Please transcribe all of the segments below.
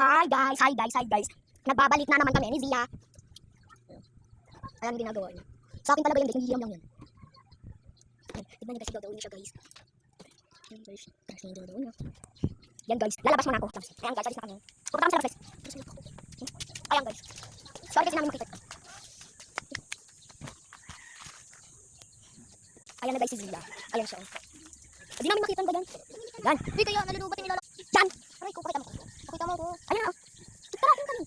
Hi guys. Nagbabalik na naman kami ni Zia. Ayan ang ginagawa niya. Sa akin talaga yan guys, nangihiyam lang yan. Tignan niyo guys, gagawin niya siya guys. Ayan guys, gagawin niya. Yan guys, lalabas muna ako. Ayan guys, alis na kami. Pupunta kami sa labas guys. Ayan guys. Sorry kasi namin makita. Ayan na guys si Zia. Ayan siya. Hindi namin makita ba yan? Yan. Hindi kaya nalulubat yung nilala. Yan. Aray ko, pakita mo. Pakita mo ko. Ayan o. Tara, atin kami.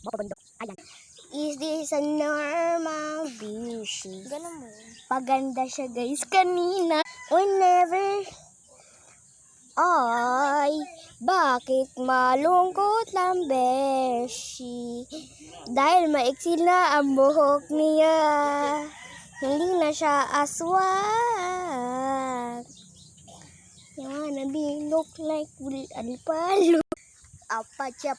Mapaganda. Ayan. Is this a normal beauty? Ganun mo. Paganda siya guys kanina. Whenever bakit malungkot lang beshi? Dahil maiksi na ang buhok niya. Hindi na siya aswang. You wanna be look like alpalo. Apachi.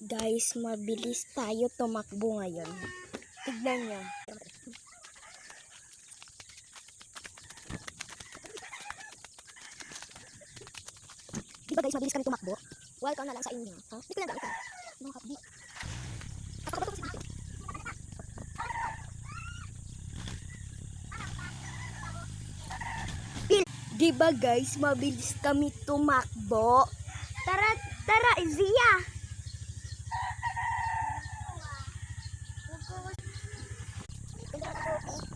Guys, mabilis tayo tumakbo ngayon. Tignan niyo. Di ba guys, mabilis kami tumakbo? Welcome na lang sa inyo. Ha? Di ko lang ito. Mga kapdi. Ako ba ito kasi dito? Di ba guys, mabilis kami tumakbo? Tara, Zia!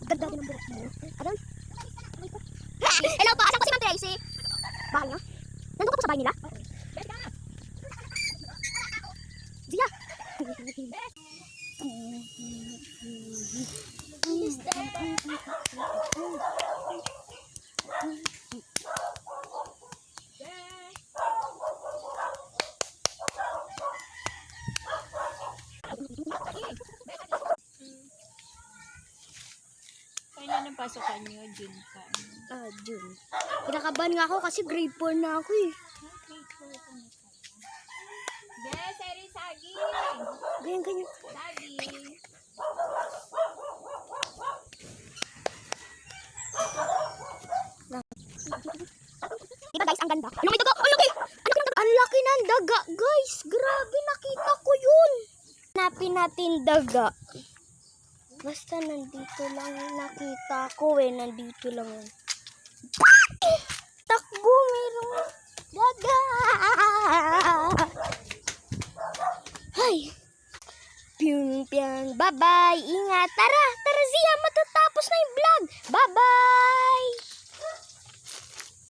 Ganda din ang buhok mo. Aral? Hello po, asan po si Ma'am Tracy? Bahay niya? Nandun ka po sa bahay nila? Zia! Kailan ang pasokan nyo? June pa. June. Kinakabahan nga ako kasi grade 4 na ako eh. Yes, Eri Sagi! Ganyan. Sagi! Di ba guys, ang ganda? Ano may daga? Ang laki! Ang laki ng daga, guys. Grabe, nakita ko yun. Hanapin natin daga. Basta nandito lang nakita ko eh. Nandito lang. Takbo, merong daga. Hay. Piyang. Bye-bye. Ingat. Tara, Zia. Matatapos na yung vlog. Bye-bye.